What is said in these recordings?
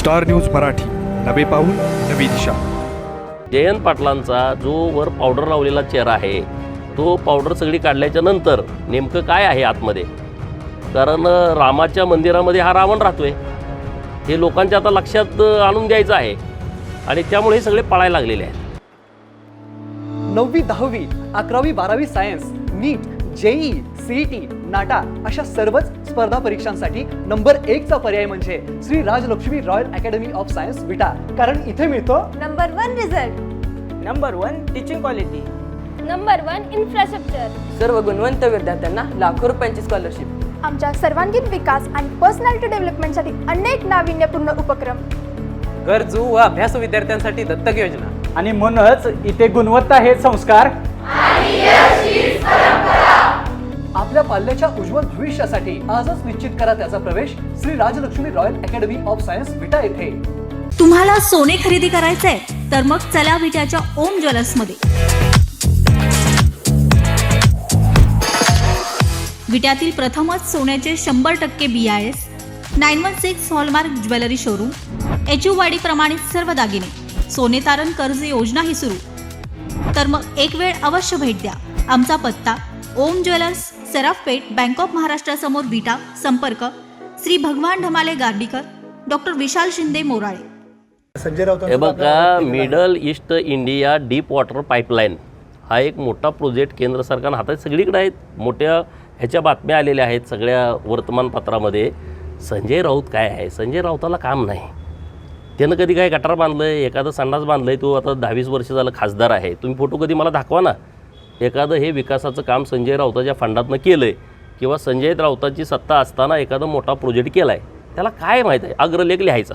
Star news Marathi, नवे पाऊल नवी दिशा. जयंत पाटलांचा जो वर पावडर लावलेला चेहरा आहे तो पावडर सगळी काढल्याच्या नंतर नेमकं काय आहे आतमध्ये, कारण रामाच्या मंदिरामध्ये हा रावण राहतोय हे लोकांच्या आता लक्षात आणून द्यायचं आहे आणि त्यामुळे हे सगळे पळायला लागलेले आहेत. 9वी 10वी 11वी 12वी science, NEET, JEE, CET, NATA अशा सर्वच स्पर्धा परीक्षांसाठी नंबर 1 चा पर्याय म्हणजे Shri Rajlakshmi Royal Academy of Science Vita. कारण इथे मिळतो number 1 result, number 1 teaching quality, number 1 infrastructure, सर्व गुणवंत विद्यार्थ्यांना लाखो रुपयांची स्कॉलरशिप. आमच्या सर्वांगीण विकास आणि पर्सनॅलिटी डेव्हलपमेंटसाठी अनेक नाविन्यपूर्ण उपक्रम, गरजू व अभ्यासू विद्यार्थ्यांसाठी दत्तक योजना आणि म्हणूनच इथे गुणवत्ता हे संस्कार आपल्या पाल्याच्या उज्ज्वल भविष्यासाठी आजच निश्चित करा त्याचा प्रवेश Shri Rajlakshmi Royal Academy of Science Vita येथे. तुम्हाला सोने खरेदी करायचंय तर मग चला विट्याच्या ओम ज्वेलर्समध्ये. विट्यातील प्रथमच सोन्याचे 100% BIS 916 hallmark jewellery showroom, HUYD प्रमाणित सर्व दागिने, सोने तारण कर्ज योजना ही सुरू. तर मग एक वेळ अवश्य भेट द्या. आमचा पत्ता ओम ज्वेलर्स, सराफपेठ, बँक ऑफ महाराष्ट्र समोर विटा. संपर्क श्री भगवान ढमाले गार्डीकर, डॉक्टर विशाल शिंदे मोराळे. हे बघा, middle east India deep water pipeline हा एक मोठा प्रोजेक्ट केंद्र सरकारनं हातात सगळीकडे आहेत. मोठ्या ह्याच्या बातम्या आलेल्या आहेत सगळ्या वर्तमानपत्रामध्ये. संजय राऊत काय आहे, संजय राऊताला काम नाही. त्यानं कधी काय गटार बांधलं आहे, एखादं संडास बांधलं आहे, तो आता 10-20 वर्ष झालं खासदार आहे. तुम्ही फोटो कधी मला दाखवा ना. एखादं हे विकासाचं काम संजय राऊताच्या फंडातनं केलं आहे किंवा संजय राऊताची सत्ता असताना एखादा मोठा प्रोजेक्ट केला आहे, त्याला काय माहीत आहे. अग्रलेख लिहायचा.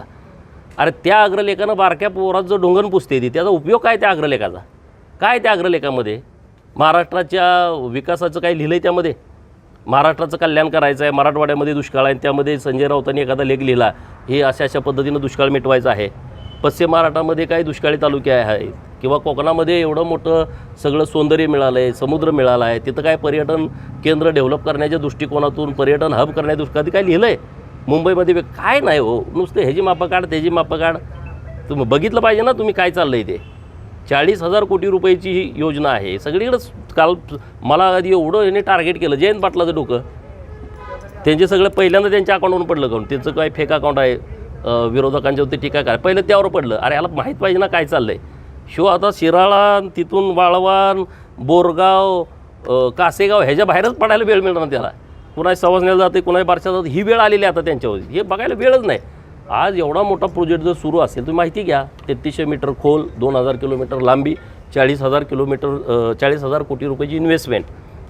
अरे त्या अग्रलेखानं बारक्या पोरात जो ढोंगण पुसते ती, त्याचा उपयोग काय त्या अग्रलेखाचा? काय त्या अग्रलेखामध्ये महाराष्ट्राच्या विकासाचं काय लिहिलं आहे? त्यामध्ये महाराष्ट्राचं कल्याण करायचं आहे, मराठवाड्यामध्ये दुष्काळ आहे, त्यामध्ये संजय राऊतांनी एखादा लेख लिहिला, हे अशा पद्धतीनं दुष्काळ मिटवायचं आहे. पश्चिम महाराष्ट्रामध्ये काही दुष्काळी तालुके आहेत किंवा कोकणामध्ये एवढं मोठं सगळं सौंदर्य मिळालं आहे, समुद्र मिळाला आहे, तिथं काय पर्यटन केंद्र डेव्हलप करण्याच्या दृष्टिकोनातून, पर्यटन हब करण्याच्या दृष्टीने काय लिहिलं आहे? मुंबईमध्ये काय नाही हो, नुसतं ह्याची मापं काढ, त्याची मापं काढ. तुम्ही बघितलं पाहिजे ना तुम्ही काय चाललं आहे ते. 40,000 कोटी रुपयाची ही योजना आहे सगळीकडंच. काल मला आधी एवढं याने टार्गेट केलं जयंत पाटलाचं डोकं. त्यांचे सगळं पहिल्यांदा त्यांच्या अकाउंटवरून पडलं, काऊन त्यांचं काय फेक अकाउंट आहे, विरोधकांच्यावरती टीका काय, पहिलं त्यावर पडलं. अरे याला माहीत पाहिजे ना काय चाललं आहे. आता शिराळा, तिथून वाळवान, बोरगाव, कासेगाव ह्याच्या बाहेरच पडायला वेळ मिळणार त्याला. कुणाही सवासण्याला जाते, कुणाही बारशाला जाते, ही वेळ आलेली आहे आता त्यांच्यावर. हे बघायला वेळच नाही. आज एवढा मोठा प्रोजेक्ट जर सुरू असेल तुम्ही माहिती घ्या, 3300 मीटर खोल, 2000 किलोमीटर लांबी, 40,000 कोटी रुपयाची इन्व्हेस्टमेंट.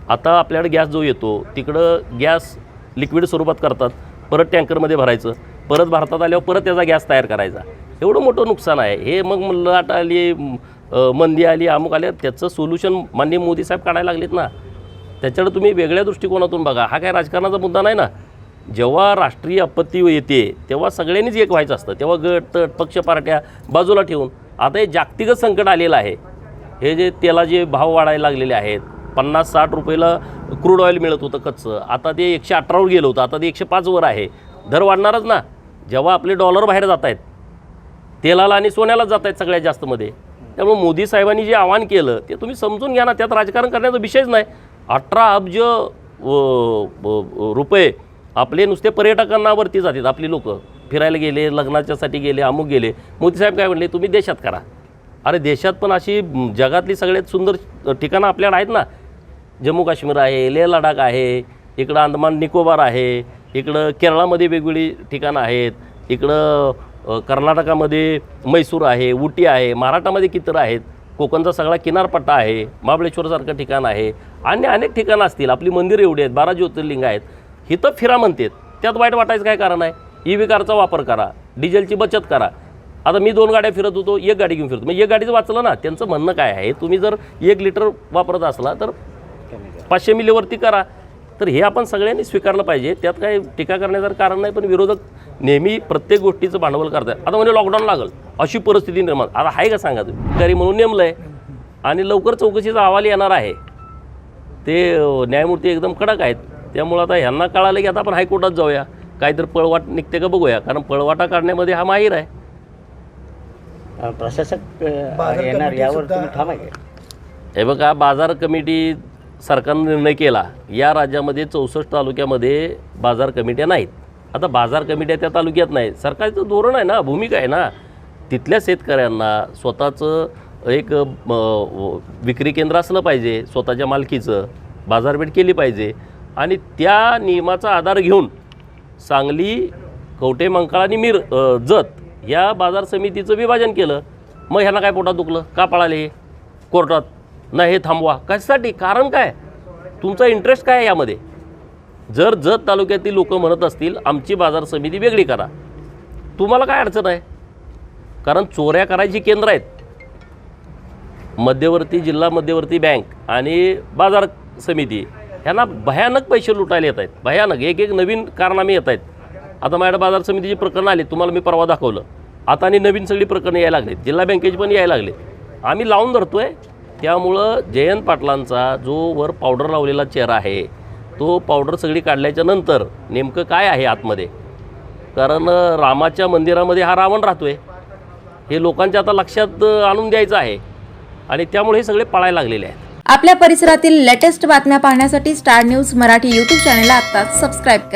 आता आपल्याकडे गॅस जो येतो तिकडं गॅस लिक्विड स्वरूपात करतात, परत टँकरमध्ये भरायचं, परत भारतात आल्यावर परत त्याचा गॅस तयार करायचा. एवढं मोठं नुकसान आहे हे. मग लाट आली, मंदी आली, अमुक आल्या, त्याचं सोल्युशन माननीय मोदी साहेब काढायला लागलेत ना. त्याच्याकडे तुम्ही वेगळ्या दृष्टिकोनातून बघा. हा काय राजकारणाचा मुद्दा नाही ना. जेव्हा राष्ट्रीय आपत्ती येते तेव्हा सगळ्यांनीच एक व्हायचं असतं. तेव्हा गट तट पक्ष पार्ट्या बाजूला ठेवून आता हे जागतिकच संकट आलेलं आहे. हे जे तेलाचे भाव वाढायला लागलेले आहेत. 50-60 रुपयाला क्रूड ऑइल मिळत होतं कच्चं, आता ते 118वर गेलं होतं, आता ते 105वर आहे. दर वाढणारच ना. जेव्हा आपले डॉलर बाहेर जात आहेत, तेलाला आणि सोन्यालाच जात आहेत सगळ्यात जास्तमध्ये. त्यामुळे मोदी साहेबांनी जे आवाहन केलं ते तुम्ही समजून घ्या ना. त्यात राजकारण करण्याचा विषयच नाही. 18 अब्ज रुपये आपले नुसते पर्यटकांनावरती जातात. आपली लोक फिरायला गेले, लग्नाच्यासाठी गेले, अमुक गेले. मोदी साहेब काय म्हणले, तुम्ही देशात करा. अरे देशात पण अशी जगातली सगळ्यात सुंदर ठिकाणं आपल्याकडे आहेत ना. जम्मू काश्मीर आहे, लेह लडाख आहे, इकडं अंदमान निकोबार आहे, इकडं केरळामध्ये वेगवेगळी ठिकाणं आहेत, इकडं कर्नाटकामध्ये मैसूर आहे, उटी आहे, महाराष्ट्रामध्ये कितीतरी आहेत, कोकणचा सगळा किनारपट्टा आहे, महाबळेश्वरसारखं ठिकाण आहे, आणि अनेक ठिकाणं असतील. आपली मंदिरं एवढी आहेत, 12 ज्योतिर्लिंग आहेत. इथं फिरा म्हणतात, त्यात वाईट वाटायचं काय कारण आहे? EV कारचा वापर करा, डिझेलची बचत करा. आता मी 2 गाड्या फिरत होतो, 1 गाडी घेऊन फिरतो, मग 1 गाडीचं वाचलं ना. त्यांचं म्हणणं काय आहे, तुम्ही जर 1 लिटर वापरत असला तर 500 मिलीवरती करा. तर हे आपण सगळ्यांनी स्वीकारलं पाहिजे. त्यात काही टीका करण्याचं कारण नाही. पण विरोधक नेहमी प्रत्येक गोष्टीचं भांडवल करतात. आता म्हणजे लॉकडाऊन लागल अशी परिस्थिती निर्माण आता आहे का सांगा तुम्ही? तरी म्हणून नेमलं आहे आणि लवकर चौकशीचा अहवाल येणार आहे. ते न्यायमूर्ती एकदम कडक आहेत. त्यामुळे आता ह्यांना कळालं की आता आपण हायकोर्टात जाऊया. काहीतरी पळवाट निघते का बघूया, कारण पळवाटा काढण्यामध्ये हा माहीर आहे. प्रशासक येणार यावर तुम्ही ठाम आहे का? हे बघा, बाजार कमिटी सरकारनं निर्णय केला, या राज्यामध्ये 64 तालुक्यामध्ये बाजार कमिट्या नाहीत. आता बाजार कमिट्या त्या तालुक्यात नाहीत, सरकारचं धोरण आहे ना, भूमिका आहे ना. तिथल्या शेतकऱ्यांना स्वतःचं एक विक्री केंद्र असलं पाहिजे, स्वतःच्या मालकीचं बाजारपेठ केली पाहिजे. आणि त्या नियमाचा आधार घेऊन सांगली, कवठे मंकाळ आणि जत या बाजार समितीचं विभाजन केलं. मग ह्यांना काय पोटात दुखलं, का पळाले हे कोर्टात, नाही हे थांबवा कशासाठी, कारण काय, तुमचा इंटरेस्ट काय आहे यामध्ये? जर जत तालुक्यातील लोक म्हणत असतील आमची बाजार समिती वेगळी करा, तुम्हाला काय अडचण आहे? कारण चोऱ्या करायची केंद्र आहेत. मध्यवर्ती, जिल्हा मध्यवर्ती बँक आणि बाजार समिती ह्यांना भयानक पैसे लुटायला येत आहेत, भयानक. एक नवीन कारनामे येत आहेत. आता माझ्या बाजार समितीची प्रकरणं आली, तुम्हाला मी परवा दाखवलं. आता आणि नवीन सगळी प्रकरणं यायला लागलीत, जिल्हा बँकेची पण यायला लागले. आम्ही लावून धरतो आहे. त्यामुळं जयंत पाटलांचा जो वर पावडर लावलेला चेहरा आहे, तो पावडर सगळी काढल्याच्या नंतर नेमकं काय आहे आतमध्ये, कारण रामाच्या मंदिरामध्ये हा रावण राहतो आहे, हे लोकांच्या आता लक्षात आणून द्यायचं आहे. आणि त्यामुळे हे सगळे पळायला लागलेले आहेत. आपल्या परिसरातील लेटेस्ट बातम्या पाहण्यासाठी स्टार न्यूज मराठी यूट्यूब चॅनलला आत्ताच सबस्क्राईब करा.